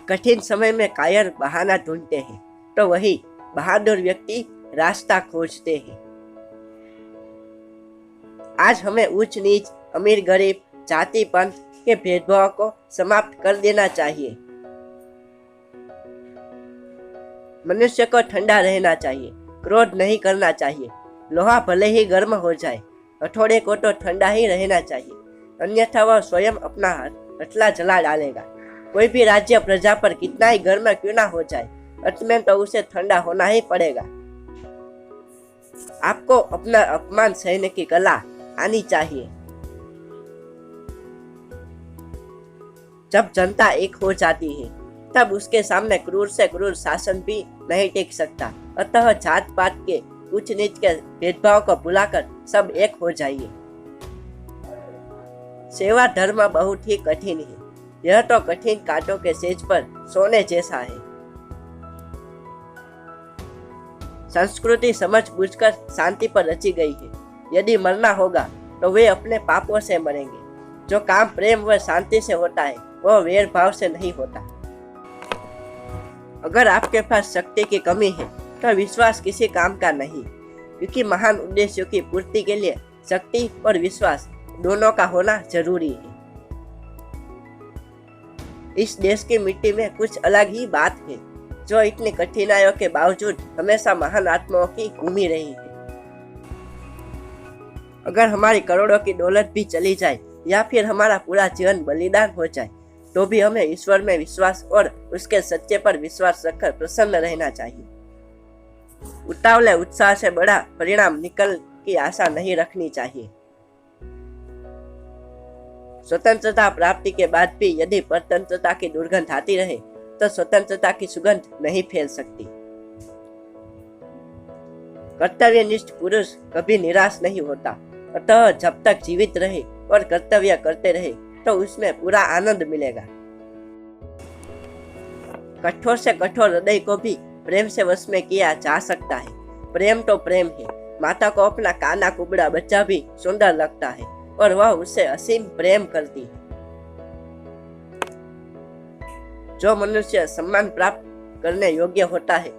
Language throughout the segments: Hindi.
कठिन समय में कायर बहाना ढूंढते हैं, तो वही बहादुर व्यक्ति रास्ता खोजते हैं। आज हमें ऊंच नीच, अमीर गरीब, जाति पंथ के भेदभाव को समाप्त कर देना चाहिए। मनुष्य को ठंडा रहना चाहिए, क्रोध नहीं करना चाहिए। लोहा भले ही गर्म हो जाए, हथौड़े को तो ठंडा ही रहना चाहिए, अन्यथा वह स्वयं अपना हथला जला डालेगा। कोई भी राज्य प्रजा पर कितना ही गर्म क्यों ना हो जाए, अंत में तो उसे ठंडा होना ही पड़ेगा। आपको अपना अपमान सहने की कला आनी चाहिए। जब जनता एक हो जाती है, तब उसके सामने क्रूर से क्रूर शासन भी नहीं टिक सकता। अतः जात पात के उच्च नीच के भेदभाव को भुलाकर सब एक हो जाइए। सेवा धर्म बहुत ही कठिन है। यह तो कठिन कांटों के सेज पर सोने जैसा है। संस्कृति समझ बूझकर शांति पर रची गई है। यदि मरना होगा तो वे अपने पापों से मरेंगे। जो काम प्रेम व शांति से होता है वह वेर भाव से नहीं होता। अगर आपके पास शक्ति की कमी है तो विश्वास किसी काम का नहीं, क्योंकि महान उद्देश्यों की पूर्ति के लिए शक्ति और विश्वास दोनों का होना जरूरी है। इस देश की मिट्टी में कुछ अलग ही बात है, जो इतनी कठिनाइयों के बावजूद हमेशा महान आत्माओं की घूमी रही है। अगर हमारी करोड़ों की दौलत भी चली जाए या फिर हमारा पूरा जीवन बलिदान हो जाए, तो भी हमें ईश्वर में विश्वास और उसके सच्चे पर विश्वास रखकर प्रसन्न रहना चाहिए। उतावले उत्साह से बड़ा परिणाम निकल की आशा नहीं रखनी चाहिए। स्वतंत्रता प्राप्ति के बाद भी यदि परतंत्रता की दुर्गंध आती रहे तो स्वतंत्रता की सुगंध नहीं फैल सकती। कर्तव्यनिष्ठ पुरुष कभी निराश नहीं होता। अतः जब तक जीवित रहे और कर्तव्य करते रहे तो उसमें पूरा आनंद मिलेगा। कठोर से कठोर हृदय को भी प्रेम से वश में किया जा सकता है। प्रेम तो प्रेम है। माता को अपना काना कुबड़ा बच्चा भी सुंदर लगता है और वह उससे असीम प्रेम करती है। जो मनुष्य सम्मान प्राप्त करने योग्य होता है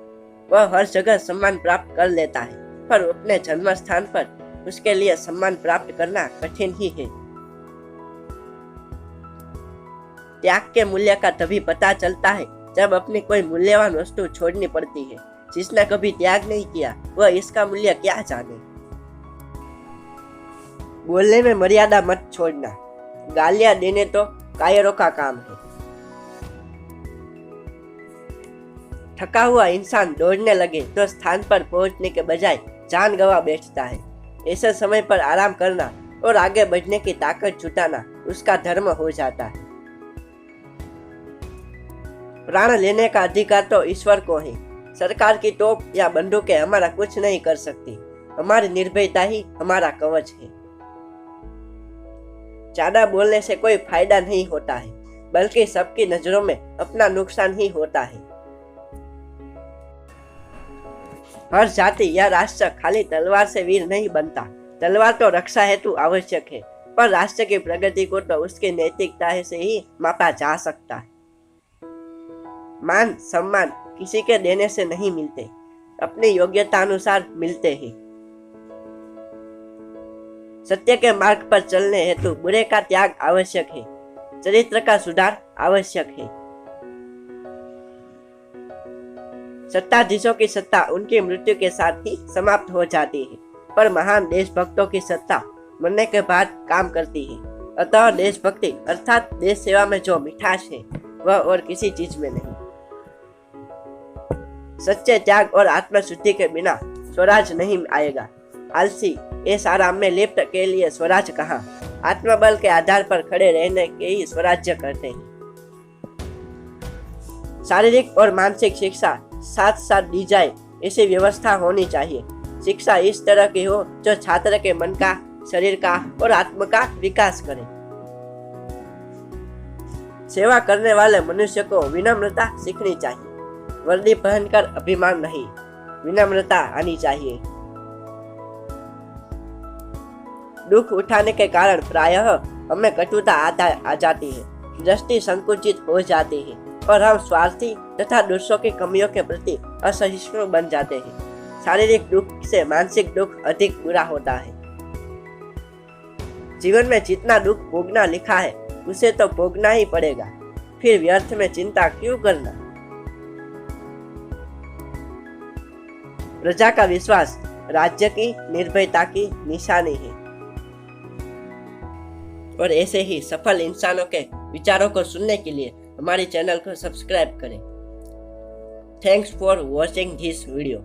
वह हर जगह सम्मान प्राप्त कर लेता है, पर अपने जन्म स्थान पर उसके लिए सम्मान प्राप्त करना कठिन ही है। त्याग के मूल्य का तभी पता चलता है जब अपनी कोई मूल्यवान वस्तु छोड़नी पड़ती है। जिसने कभी त्याग नहीं किया वह इसका मूल्य क्या जाने। बोलने में मर्यादा मत छोड़ना। गालियां देने तो कायरों का काम है। थका हुआ इंसान दौड़ने लगे तो स्थान पर पहुंचने के बजाय जान गंवा बैठता है। ऐसे समय पर आराम करना और आगे बढ़ने की ताकत जुटाना उसका धर्म हो जाता है। प्राण लेने का अधिकार तो ईश्वर को है। सरकार की तोप या बंदूकें हमारा कुछ नहीं कर सकती। हमारी निर्भयता ही हमारा कवच है। ज्यादा बोलने से कोई फायदा नहीं होता है, बल्कि सबकी नजरों में अपना नुकसान ही होता है। हर जाति या राष्ट्र खाली तलवार से वीर नहीं बनता। तलवार तो रक्षा हेतु आवश्यक है, पर राष्ट्र की प्रगति को तो उसकी नैतिकता से ही मापा जा सकता है। मान सम्मान किसी के देने से नहीं मिलते, अपनी योग्यता अनुसार मिलते हैं। सत्य के मार्ग पर चलने हेतु बुरे का त्याग आवश्यक है। चरित्र का सुधार आवश्यक है। सत्ताधीशों की सत्ता उनकी मृत्यु के साथ ही समाप्त हो जाती है, पर महान देशभक्तों की सत्ता मरने के बाद काम करती है। अतः देशभक्ति अर्थात देश सेवा में जो मिठास है वह और किसी चीज में नहीं। सच्चे त्याग और आत्मशुद्धि के बिना स्वराज नहीं आएगा। आलसी इस आराम में लिप्त के लिए स्वराज कहाँ। आत्मबल के आधार पर खड़े रहने के ही स्वराज्य करते हैं। शारीरिक और मानसिक शिक्षा साथ साथ दी जाए, ऐसी व्यवस्था होनी चाहिए। शिक्षा इस तरह की हो जो छात्र के मन का, शरीर का और आत्मा का विकास करे। सेवा करने वाले मनुष्य को विनम्रता सीखनी चाहिए। वर्दी पहनकर अभिमान नहीं, विनम्रता आनी चाहिए। दुख उठाने के कारण प्रायः हमें कटुता आ जाती है, दृष्टि संकुचित हो जाती है और हम स्वार्थी तथा दूसरों की कमियों के प्रति असहिष्णु बन जाते हैं। शारीरिक दुख से मानसिक दुख अधिक बुरा होता है। जीवन में जितना दुख भोगना लिखा है उसे तो भोगना ही पड़ेगा, फिर व्यर्थ में चिंता क्यों करना। प्रजा का विश्वास राज्य की निर्भयता की निशानी है। और ऐसे ही सफल इंसानों के विचारों को सुनने के लिए हमारे चैनल को सब्सक्राइब करें। Thanks for watching this video.